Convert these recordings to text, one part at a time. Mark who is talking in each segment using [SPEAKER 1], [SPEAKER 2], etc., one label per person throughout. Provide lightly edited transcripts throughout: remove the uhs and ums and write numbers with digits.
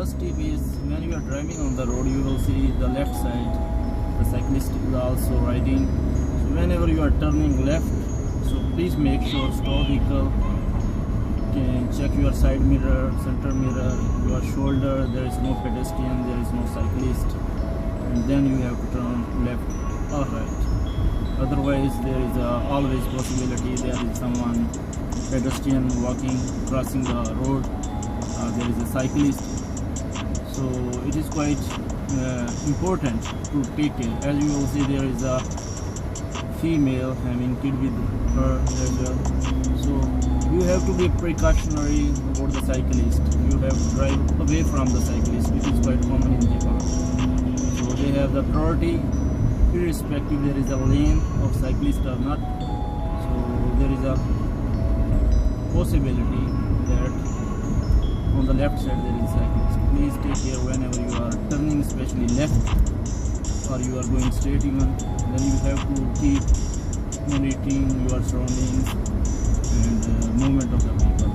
[SPEAKER 1] first tip is when you are driving on the road, you will see the left side, the cyclist is also riding. So whenever you are turning left, so please make sure stop vehicle, can check your side mirror, center mirror, your shoulder, there is no pedestrian, there is no cyclist, and then you have to turn left or right. Otherwise there is always possibility there is someone pedestrian walking, crossing the road, there is a cyclist. So it is quite important to take care. As you will see, there is a female having kid with her as well. So you have to be precautionary about the cyclist. You have to drive away from the cyclist, which is quite common in Japan. So they have the priority irrespective there is a lane of cyclist or not. So there is a possibility that on the left side there is cyclist. Please take care whenever you are turning, especially left, or you are going straight even. Then you have to keep monitoring your surroundings and movement of the people.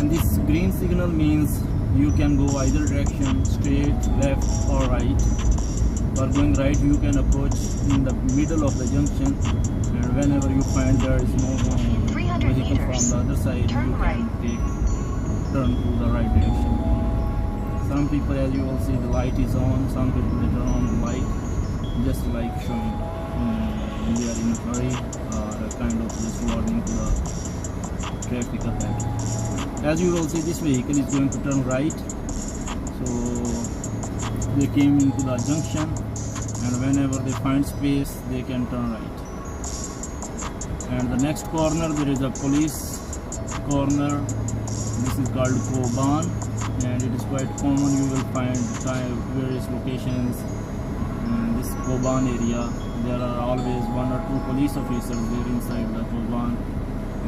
[SPEAKER 1] And this green signal means you can go either direction, straight, left or right. For going right, you can approach in the middle of the junction, and whenever you find there is no vehicle from the other side, you can turn to the right direction. Some people, as you will see, the light is on. Some people they turn on the light just like showing when they are in a hurry, or a kind of just warning to the traffic ahead. As you will see, this vehicle is going to turn right. So they came into the junction, and whenever they find space they can turn right. And the next corner there is a police corner. This is called Koban, and it is quite common. You will find various locations in this Koban area. There are always 1 or 2 police officers there inside the Koban,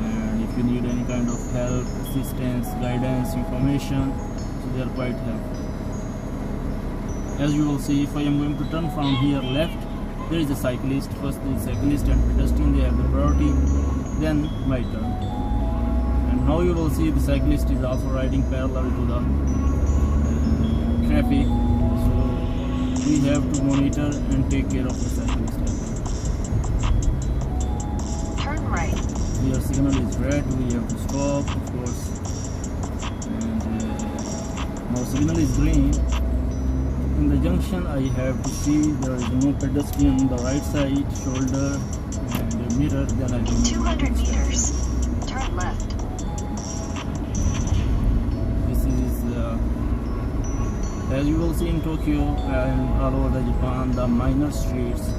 [SPEAKER 1] and if you need any kind of help, assistance, guidance, information, so they are quite helpful. As you will see, if I am going to turn from here left, there is a cyclist. First the cyclist and pedestrian, they have the priority, then my turn. And now you will see the cyclist is also riding parallel to the traffic. So we have to monitor and take care of the cyclist.
[SPEAKER 2] Turn right.
[SPEAKER 1] Your signal is red, we have to stop, of course. And now signal is green. In the junction, I have to see there is no pedestrian on the right side, shoulder and mirror. Then I will
[SPEAKER 2] 200 meters. Turn left.
[SPEAKER 1] This is as you will see in Tokyo and all over Japan, the minor streets,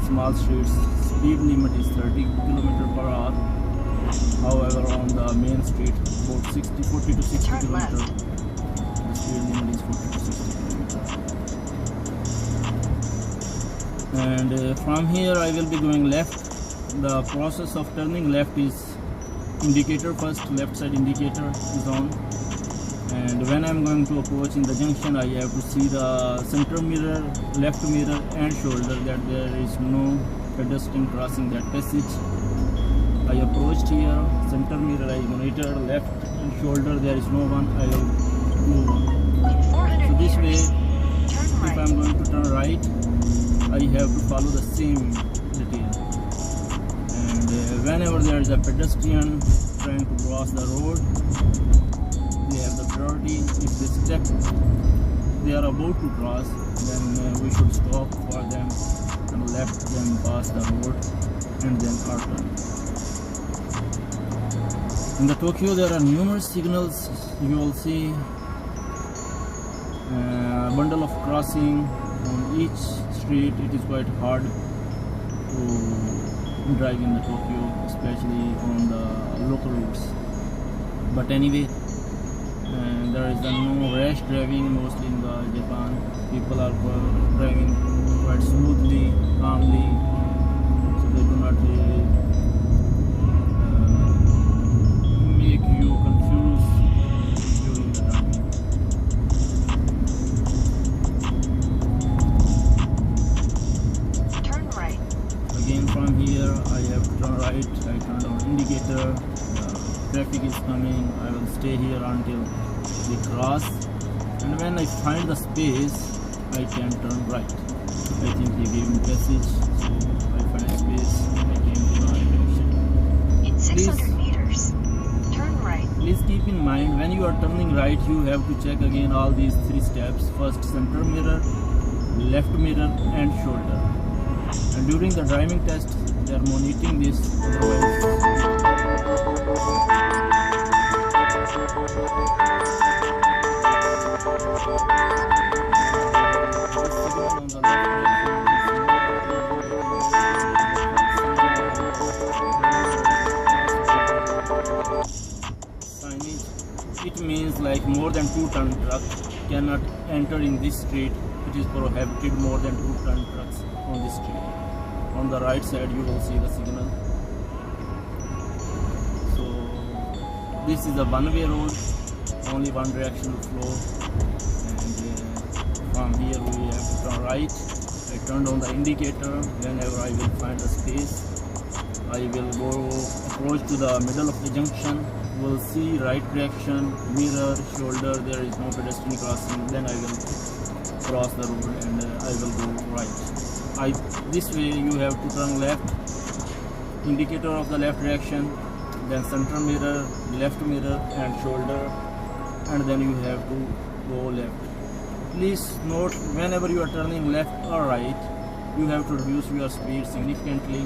[SPEAKER 1] small streets, speed limit is 30 km/h. However, on the main street, about 40 to 60 km, the speed limit is 40 to 60 km. And from here I will be going left. The process of turning left is indicator first, left side indicator is on, and when I am going to approach in the junction, I have to see the center mirror, left mirror and shoulder that there is no pedestrian crossing that passage. I approached here, center mirror I monitor, left and shoulder there is no one, I will move on. So this way, if I am going to turn right, I have to follow the same detail. And whenever there is a pedestrian trying to cross the road, they have the priority. If they step, they are about to cross, then we should stop for them and let them pass the road and then our turn. In the Tokyo there are numerous signals. You will see a bundle of crossing on each street. It is quite hard to drive in the Tokyo, especially on the local routes. But anyway, there is no rash driving mostly in the Japan. People are driving quite smoothly, calmly, so they do not really make you confused during the driving.
[SPEAKER 2] Turn right.
[SPEAKER 1] Again from here I have to turn right. I turned on indicator. traffic is coming, I will stay here until we cross, and when I find the space I can turn right. I think he gave me passage, so I find space, I came to the right direction.
[SPEAKER 2] In 600 meters, turn right.
[SPEAKER 1] Please keep in mind, when you are turning right, you have to check again all these 3 steps. First, center mirror, left mirror and shoulder. And during the driving test, they are monitoring this. Signage, it means like more than 2-ton truck cannot enter in this street. It is prohibited more than 2-ton trucks on this street. On the right side you will see the signal. So this is a one-way road, only one direction flow, and from here we have to turn right. I turned on the indicator. Whenever I will find a space, I will go approach to the middle of the junction. You will see right direction, mirror, shoulder, there is no pedestrian crossing. Then I will cross the road and I will go right. This way you have to turn left, indicator of the left direction, then center mirror, left mirror and shoulder, and then you have to go left. Please note, whenever you are turning left or right, you have to reduce your speed significantly.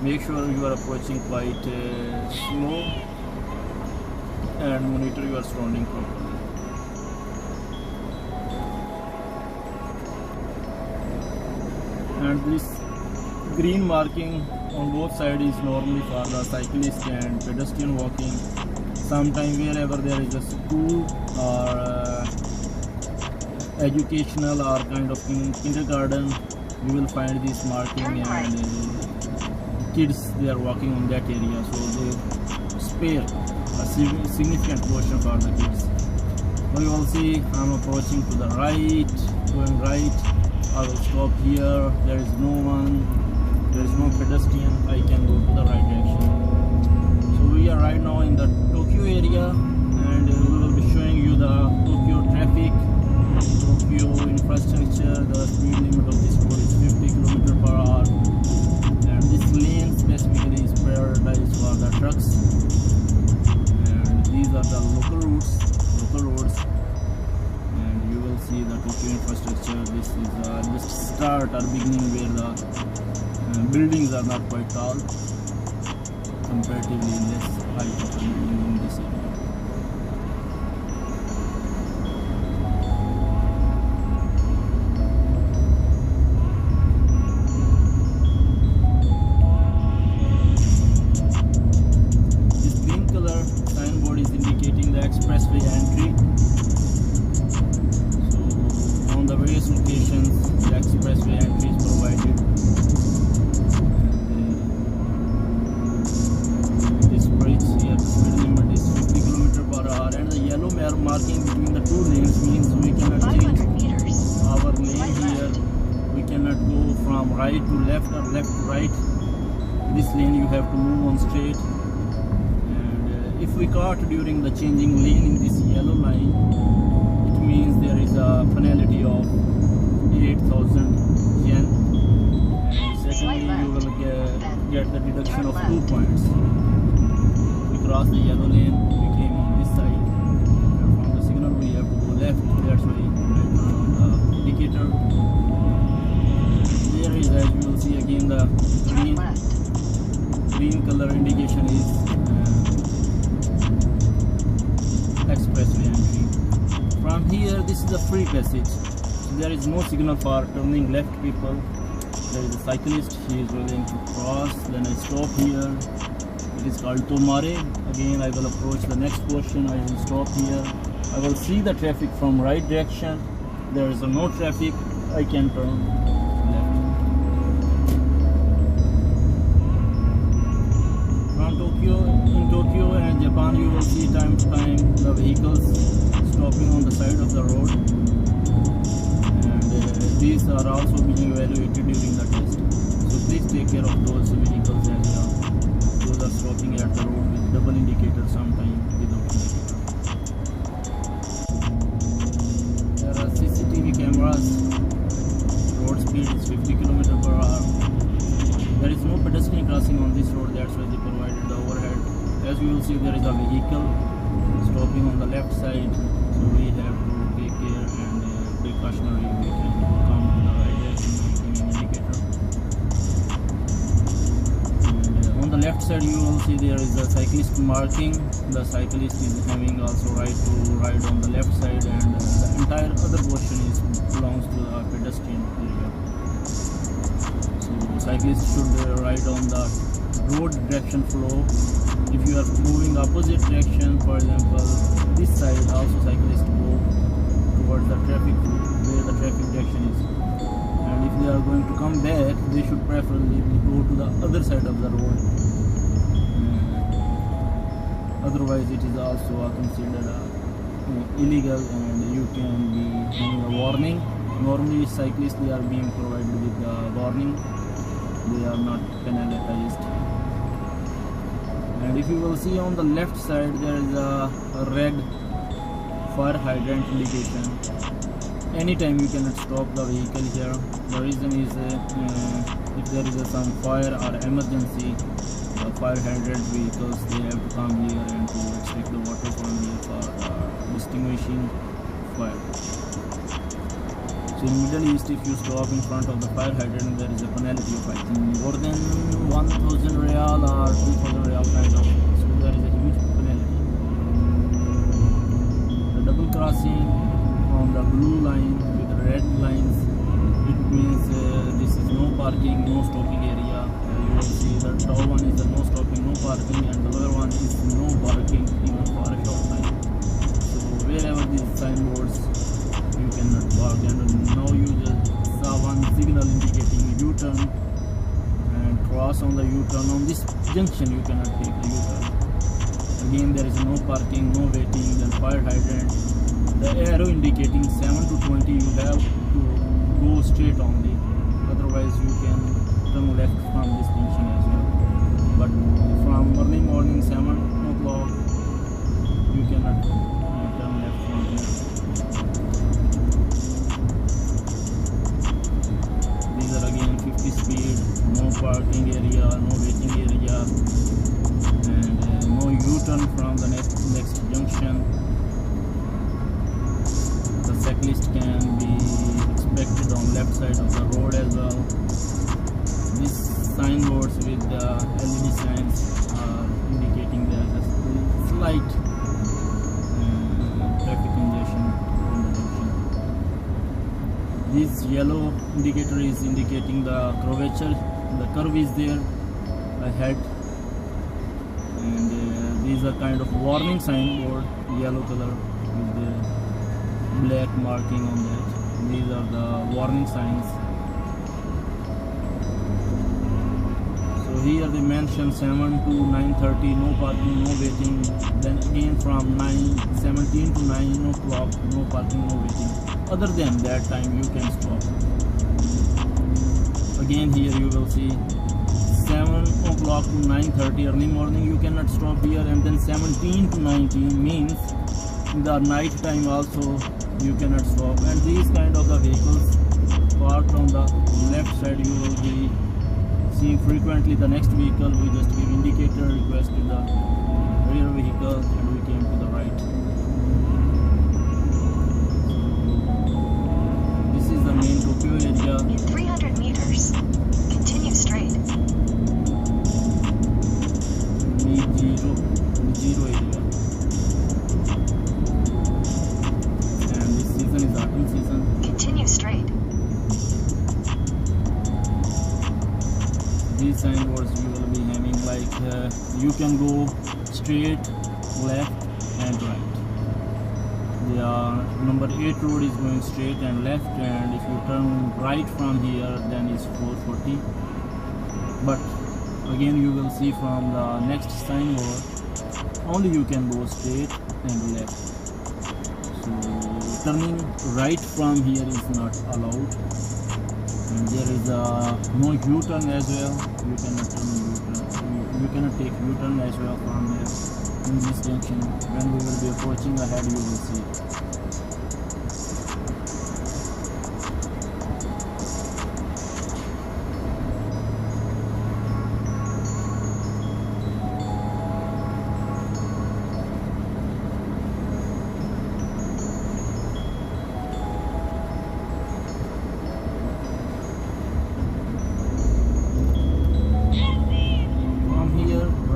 [SPEAKER 1] Make sure you are approaching quite slow and monitor your surrounding properly. And this green marking on both sides is normally for the cyclist and pedestrian walking. Sometimes wherever there is a school or educational or kind of kindergarten, you will find this marking, and kids, they are walking on that area, so they spare a significant portion for the kids. Now you will see I'm approaching to the right, going right. I will stop here. There is no one, there is no pedestrian. I can go to the right direction. So we are right now in the Tokyo area, and we will be showing you the Tokyo traffic, Tokyo infrastructure. The speed limit of this road is 50 km/h, and this lane specifically is prioritized for the trucks. And these are the local roads. See the Tokyo infrastructure. This is just start or beginning where the buildings are not quite tall, comparatively less height of the building in this area. This green color signboard is indicating the expressway entry. The various locations, the expressway entry is provided. This bridge here, the speed limit is 50 km/h, and the yellow marking between the 2 lanes means we cannot change our lane here. We cannot go from right to left or left to right. This lane you have to move on straight. And if we caught during the changing lane in this yellow line, means there is a penalty of 8,000 yen, and secondly you will get the deduction of 2 points. We cross the yellow lane, we came on this side, and from the signal we have to go left. That's why I turn on the indicator. There is, as you will see again, the green color indication is expressway entry. From here, this is a free passage. So there is no signal for turning left people. There is a cyclist, he is willing to cross. Then I stop here. It is called Tomare. Again, I will approach the next portion. I will stop here. I will see the traffic from right direction. There is no traffic. I can turn left. From in Tokyo and Japan, you will see time to time the vehicles stopping on the side of the road, and these are also being evaluated during the test. So please take care of those vehicles as well. Those are stopping at the road with double indicator, sometime without indicator. There are CCTV cameras. Road speed is 50 km/h. There is no pedestrian crossing on this road, that's why they provided the overhead. As you will see, there is a vehicle stopping on the left side, so we have to take care and precautionary. We can come to the right direction using an indicator. And on the left side, you will see there is a cyclist marking. The cyclist is having also right to ride on the left side, and the entire other portion belongs to the pedestrian area. So cyclists should ride on the road direction flow. If you are moving opposite direction, for example this side, also cyclists go towards the traffic flow where the traffic direction is, and if they are going to come back, they should preferably go to the other side of the road. Otherwise it is also considered illegal, and you can be having a warning. Normally cyclists, they are being provided with the warning, they are not penalized. And if you will see on the left side, there is a red fire hydrant indication. Anytime you cannot stop the vehicle here. The reason is if there is some fire or emergency, the fire hydrant vehicles, they have to come here and to extract the water from here for extinguishing fire. So in Middle East, if you stop in front of the fire hydrant, there is a penalty of, I think, more than 1,000 Riyal or 2,000 Riyal kind of. So there is a huge penalty. The double crossing on the blue line with the red lines, it means this is no parking, no stopping area. You will see the tall one is the no stopping, no parking, and the lower one is no parking even for a short time. So wherever these signboards, you cannot park. And now you just saw one signal indicating U-turn, and cross on the U-turn. On this junction you cannot take the U-turn. Again, there is no parking, no waiting. Then fire hydrant, the arrow indicating 7 to 20, you have to go straight only, otherwise you can turn left from this junction as well. But from early morning 7 o'clock you cannot turn left from here. These are again 50 speed, no parking area, no waiting area, and no U-turn from the next junction. The cyclist can be expected on left side of the road as well. These signboards with the LED signs are indicating there is a slight traffic congestion on the junction. This yellow indicator is indicating the curvature. The curve is there ahead, and these are kind of warning signboard, yellow color with the black marking on that. These are the warning signs. So here they mention 7 to 9:30, no parking, no waiting. Then again from 9:17 to 9 o'clock, no parking, no waiting. Other than that time you can stop. Again here you will see 7 o'clock to 9:30 early morning you cannot stop here, and then 17 to 19 means in the night time also you cannot stop. And these kind of the vehicles parked on the left side you will be seeing frequently. The next vehicle we just give indicator, request to the rear vehicle, and we came to the right. This is the main Tokyo area.
[SPEAKER 2] In 300 meters, continue straight.
[SPEAKER 1] Zero area. And this season is autumn season.
[SPEAKER 2] Continue straight.
[SPEAKER 1] These signboards you will be having like you can go straight, left and right. The number 8 road is going straight and left, and if you turn right from here then it's 440. But again you will see from the next signboard only you can go straight and left. So turning right from here is not allowed. And there is no U-turn as well. You cannot turn U-turn. you cannot take U-turn as well from here in this junction. When we will be approaching ahead, you will see.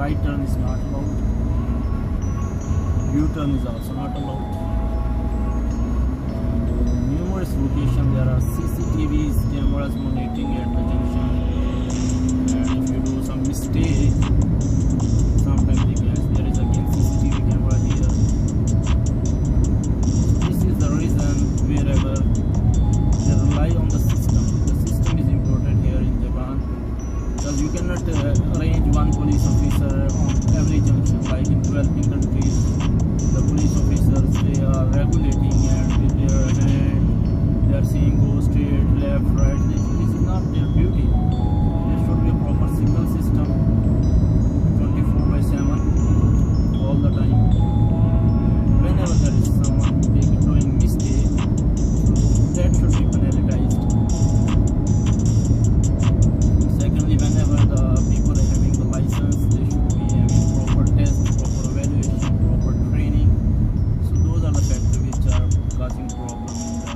[SPEAKER 1] Right turn is not allowed. U-turn is also not allowed. And numerous locations there are CCTVs, cameras monitoring at the junction. And if you do some mistake, sometimes they guess there is again CCTV camera here. This is the reason wherever they rely on the system. The system is important here in Japan. Because you cannot arrange one police officer on every junction. Like in developing countries, the police officers, they are regulating and with their hand they are saying go straight, left, right. This is not their duty. There should be a proper signal system 24/7 all the time. Whenever there is someone doing mistake, that should be penalized. Whenever the people are having the license, they should be having proper test, proper evaluation, proper training. So those are the factors which are causing problem in the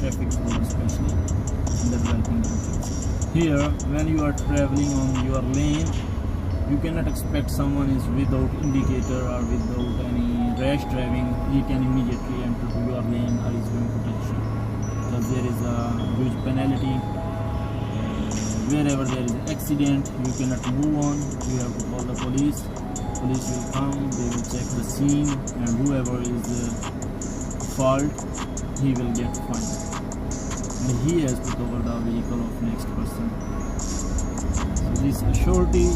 [SPEAKER 1] traffic flow, especially in the developing countries. Here, when you are traveling on your lane, you cannot expect someone is without indicator or without any rash driving. He can immediately enter to your lane or is going to touch you, because there is a huge penalty. Wherever there is an accident, you cannot move on. You have to call the police. Police will come, they will check the scene, and whoever is fault, he will get fined. And he has to cover the vehicle of next person. So this surety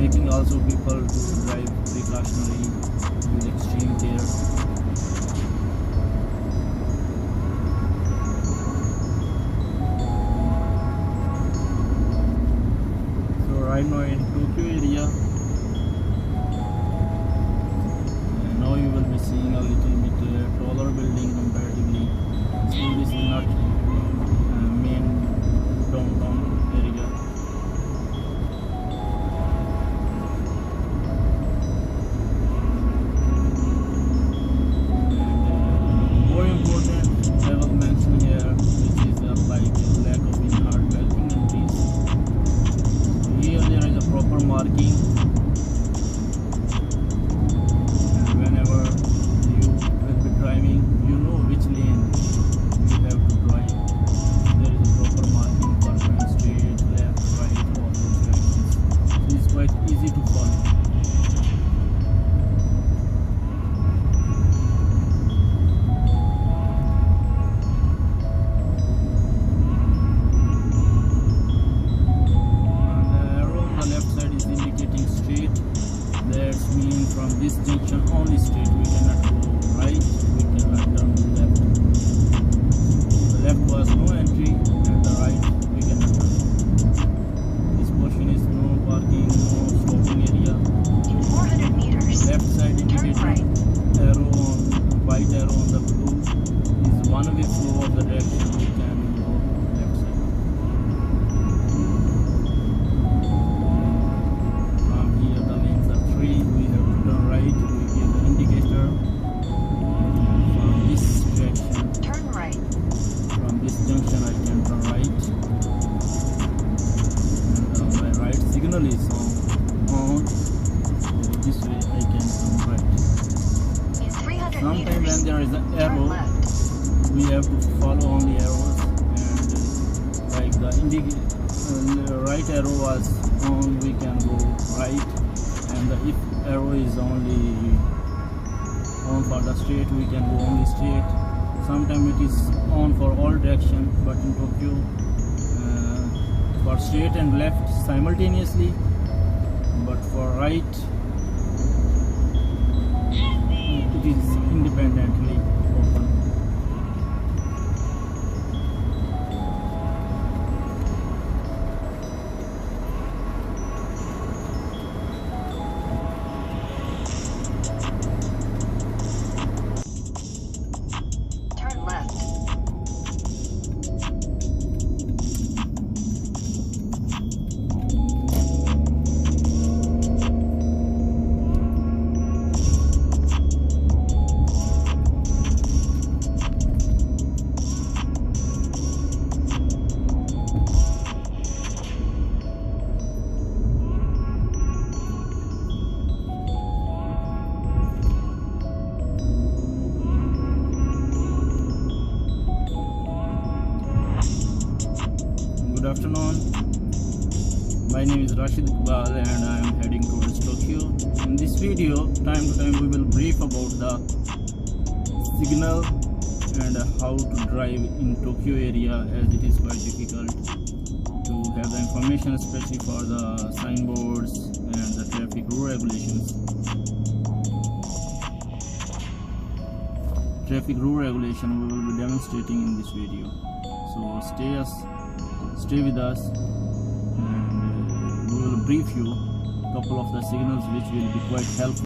[SPEAKER 1] making also people to drive precautionary with extreme care. Right now in Tokyo area, and now you will be seeing a little bit taller building comparatively. Still this is not main downtown area. And more important, I will mention here, this is like lack of in-hard developing countries. Here there is a proper marking, and whenever you will be driving, you know which lane you have to drive. There is a proper marking for going straight, left, right, all those directions. It is quite easy to follow. That means from this junction only straight, we cannot go right, we cannot turn left. The left was no entry, and the right we cannot turn. This portion is no parking, no stopping area.
[SPEAKER 2] In 400 meters,
[SPEAKER 1] Left side indicator,
[SPEAKER 2] right.
[SPEAKER 1] Arrow on white arrow on the blue is one way flow of the direction. We can go left side. We have to turn right, we give the indicator. From this direction,
[SPEAKER 2] Turn right.
[SPEAKER 1] from this junction I can turn right, and my right signal is on, so this way I can turn right.
[SPEAKER 2] In 300
[SPEAKER 1] Sometimes when
[SPEAKER 2] meters,
[SPEAKER 1] there is an
[SPEAKER 2] turn
[SPEAKER 1] arrow,
[SPEAKER 2] left.
[SPEAKER 1] we have to follow on the arrows, and like the right arrow was on, we can go right. And if arrow is only on for the straight, we can go only straight. Sometimes it is on for all direction, but in Tokyo for straight and left simultaneously, but for right it is independently open. My name is Rashid Iqbal and I am heading towards Tokyo. In this video, time to time we will brief about the signal and how to drive in Tokyo area, as it is quite difficult to have the information, especially for the signboards and the traffic rule regulations. Traffic rule regulation we will be demonstrating in this video. So stay with us, and we will brief you a couple of the signals which will be quite helpful.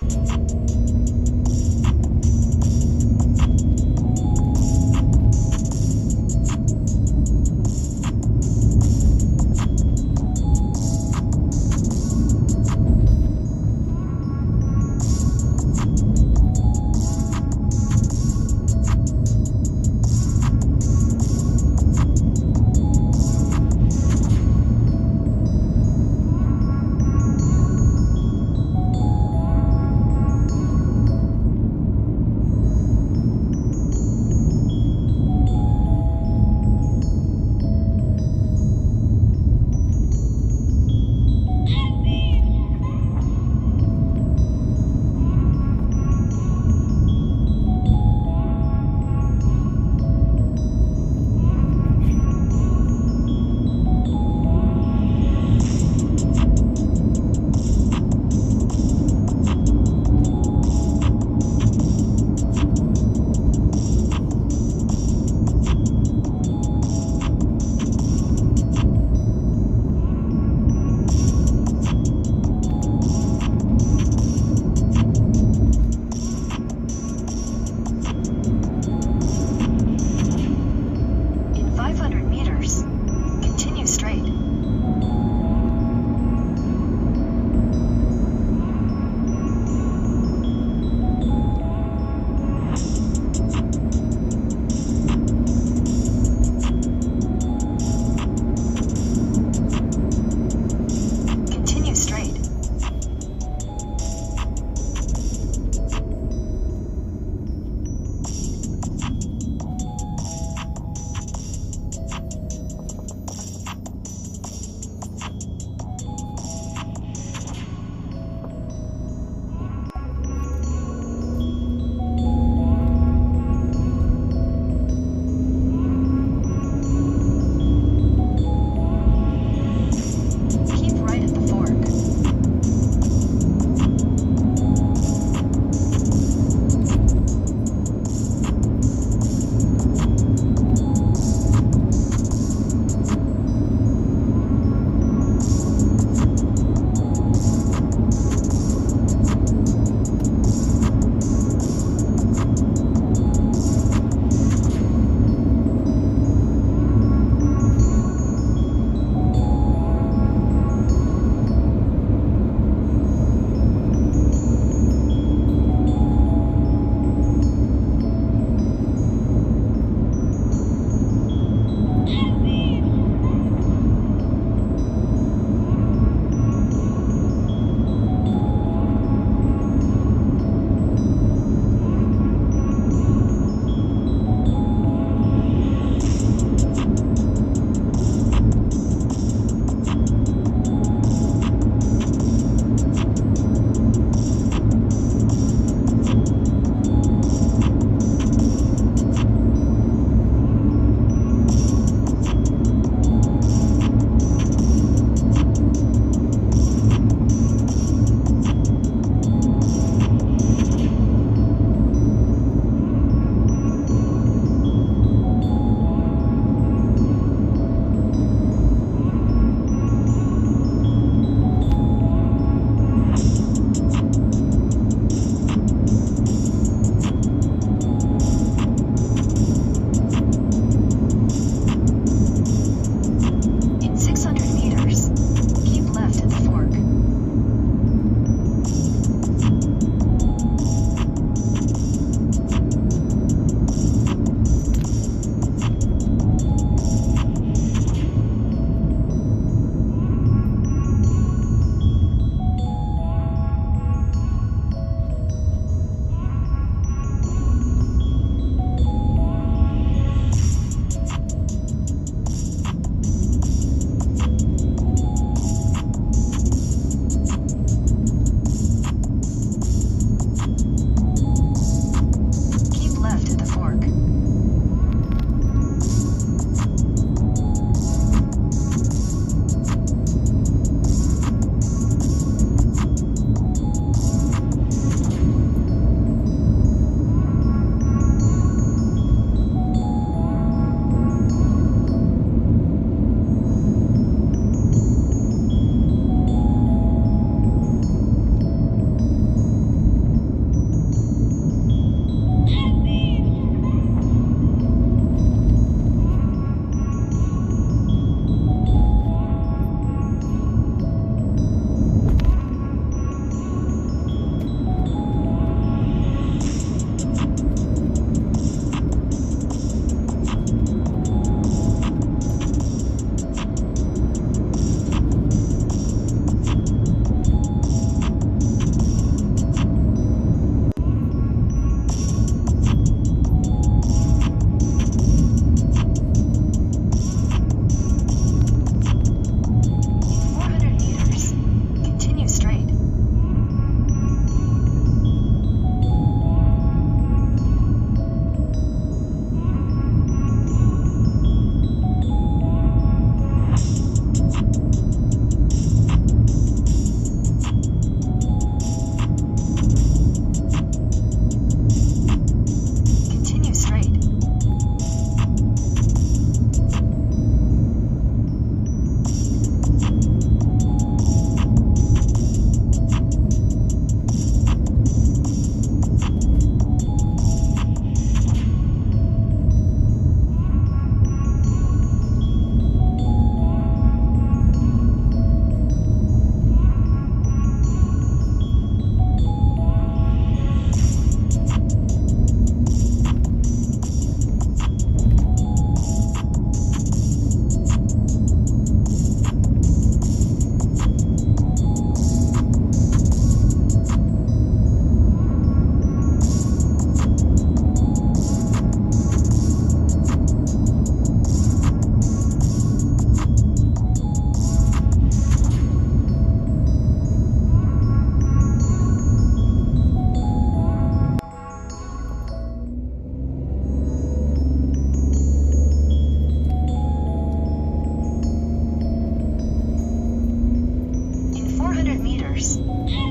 [SPEAKER 2] meters.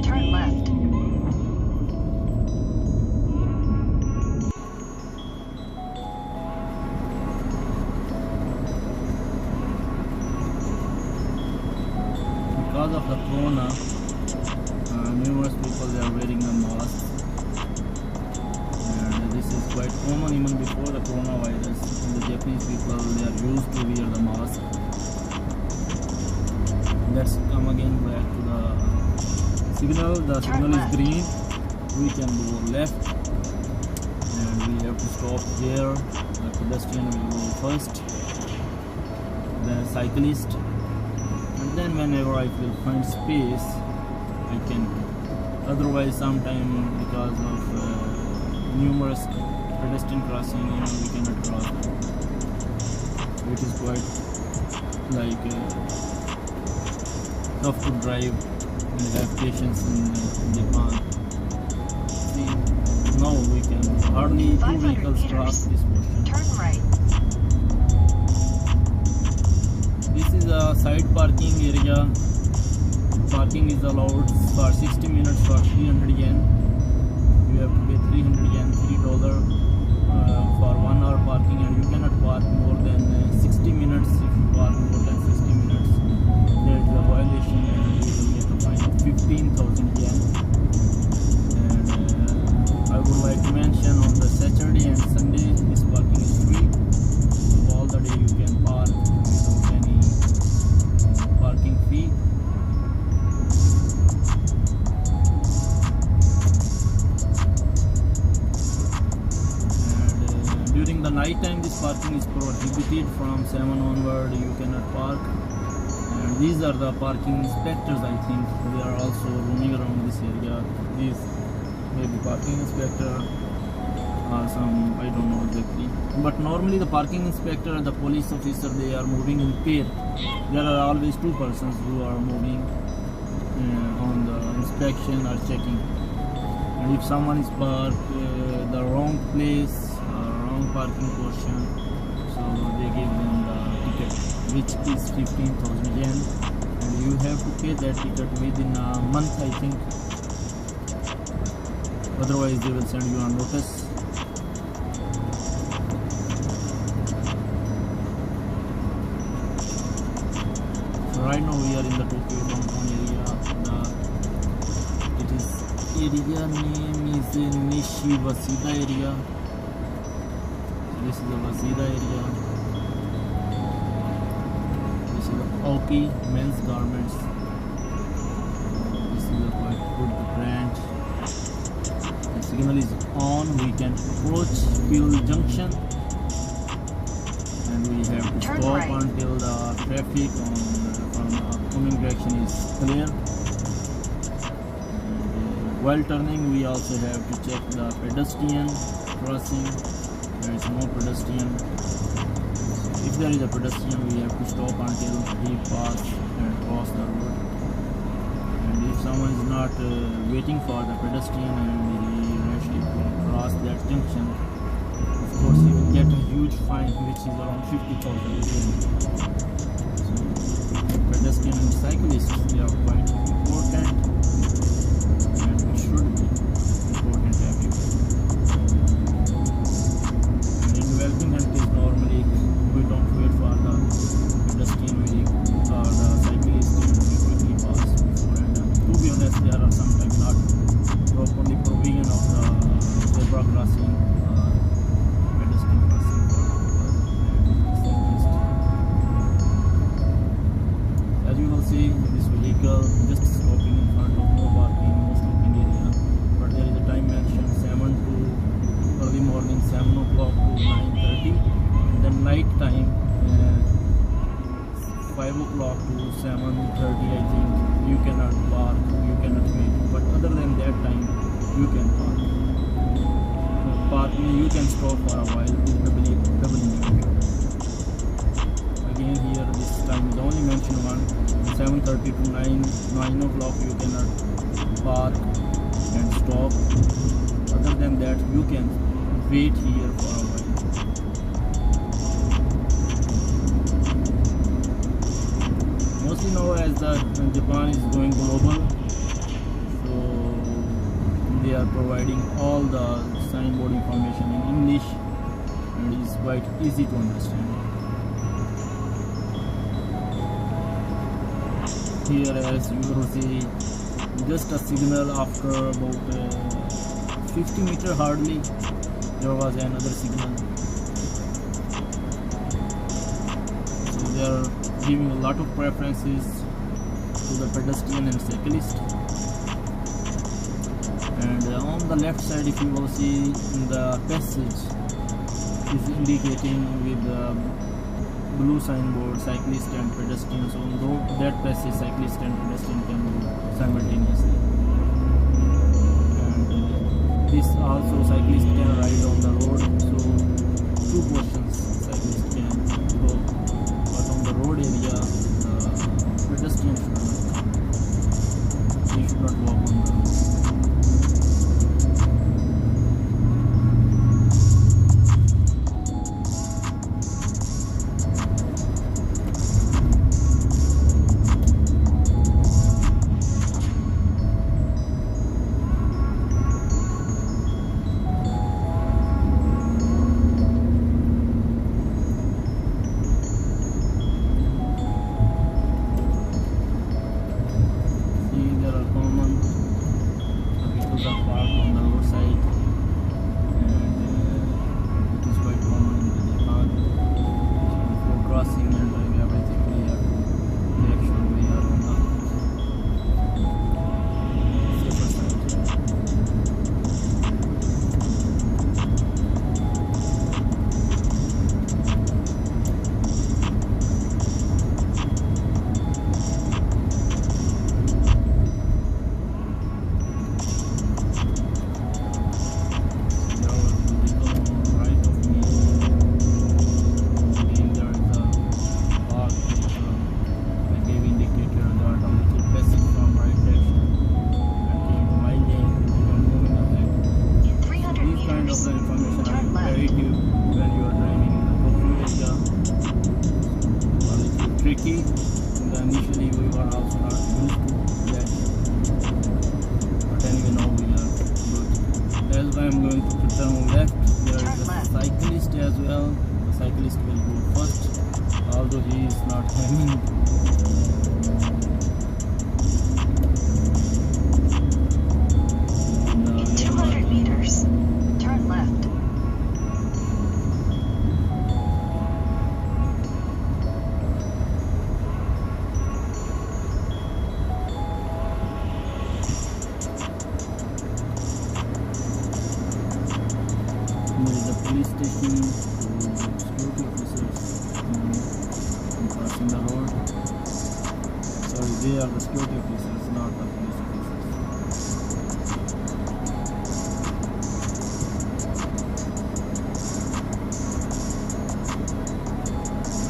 [SPEAKER 2] Turn left.
[SPEAKER 1] Because of the corona, numerous people they are wearing the mask, and this is quite common even before the coronavirus. The Japanese people they are used to wear the mask. Let's come again back to the signal. The signal is green. We can go left, and we have to stop here. The pedestrian will go first, then cyclist, and then whenever I will find space I can. Otherwise sometime because of numerous pedestrian crossing, we cannot cross, which is quite like tough to drive and have patience in Japan. See, now we can hardly 2 vehicles cross this portion.
[SPEAKER 2] Turn right.
[SPEAKER 1] This is a side parking area. Parking is allowed for 60 minutes for 300 yen. You have to pay 300 yen, $3 for 1 hour parking, and you cannot park more than 60 minutes. If you park more than 60 minutes, there is a violation and you will get a fine of 15,000 yen. And I would like to mention on the Saturday and Sunday this parking is free. So all the day you can park without any parking fee. During the night time this parking is prohibited. From 7 onward you cannot park, and these are the parking inspectors. I think they are also roaming around this area. These may be parking inspector or some, I don't know exactly, but normally the parking inspector and the police officer they are moving in pair. There are always 2 persons who are moving on the inspection or checking, and if someone is parked the wrong place, parking portion, so they give them the ticket, which is 15,000 yen, and you have to pay that ticket within a month, I think. Otherwise they will send you a notice. So right now we are in the Tokyo downtown area. It is area name is Nishi Waseda area. This is the Waseda area. This is the Aoki men's garments. This is a quite good brand. The signal is on. We can approach Fuel Junction, and we have to
[SPEAKER 2] Turn
[SPEAKER 1] stop
[SPEAKER 2] right.
[SPEAKER 1] until the traffic from the coming direction is clear. And, while turning, we also have to check the pedestrian crossing. There is no pedestrian. If there is a pedestrian, we have to stop until he passes and cross the road. And if someone is not waiting for the pedestrian and he actually cross that junction, of course he will get a huge fine, which is around 50,000 yen. So pedestrian and cyclists, they are quite important, and it should be important everywhere. Developing countries normally we don't wait for the pedestrian vehicle or the cyclist to quickly pass before, and to be honest there are sometimes not properly provision of the zebra crossing or pedestrian crossing for cyclists. As you will see, this vehicle just stopping in front of no parking, no stopping area, but there is a time mentioned 7 to early morning 7 o'clock to 9:30, and then night time 5 o'clock to 7:30. I think you cannot park, you cannot wait, but other than that time you can park. Parking you can stop for a while to double again. Here this time is only mentioned 7:30 to 9 o'clock you cannot park and stop. Other than that you can wait here for a while. Mostly now as Japan is going global, they are providing all the signboard information in English, and it is quite easy to understand. Here, as you will see, just a signal after about 50 meters hardly, there was another signal. So they are giving a lot of preferences to the pedestrian and cyclist. And on the left side, if you will see, the passage is indicating with the blue signboard cyclist and pedestrian. So on that passage, cyclist and pedestrian can go simultaneously. And this also, cyclist can ride on the road. So two portions cyclist can go, but on the road area, pedestrian should not. He should not walk on the road. Tricky, and initially we were also not used to that, but anyway now we are good. As I am going to turn left, there is a cyclist as well. The cyclist will go first, although he is not having.
[SPEAKER 2] In 200 meters, turn left.
[SPEAKER 1] There is a police station, security officers crossing the road. Sorry, they are the security officers, not the police officers.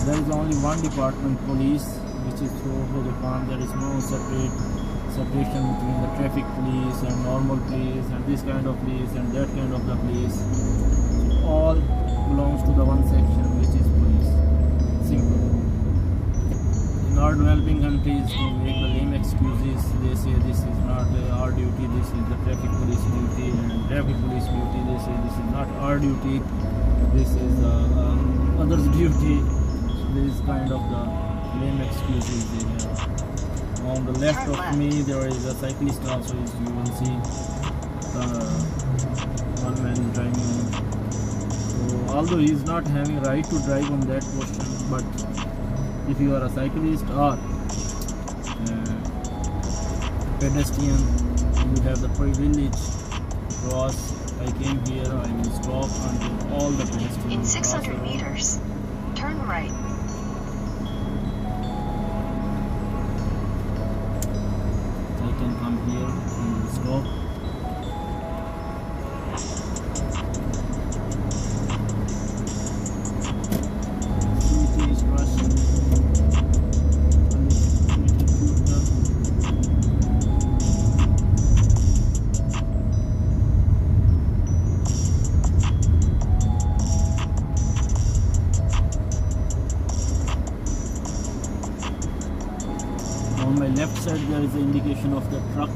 [SPEAKER 1] There is only one department, police, which is through the farm. There is no separation between the traffic police and normal police and this kind of police and that kind of the police. All belongs to the one section, which is police. Simple. In our developing countries, to make the lame excuses, they say this is not our duty, this is the traffic police duty, and traffic police duty, they say this is not our duty, this is others' duty. This kind of the lame excuses they have. On the left of me, there is a cyclist also, as you will see. One man is driving on. So, although he is not having right to drive on that portion, but if you are a cyclist or pedestrian, you have the privilege to cross. I came here, I will stop until all the pedestrians.
[SPEAKER 2] In 600 meters, turn right.
[SPEAKER 1] I can come here and will stop. On my left side there is an indication of the truck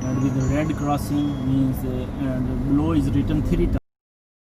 [SPEAKER 1] and with the red crossing means and below is written 3 times.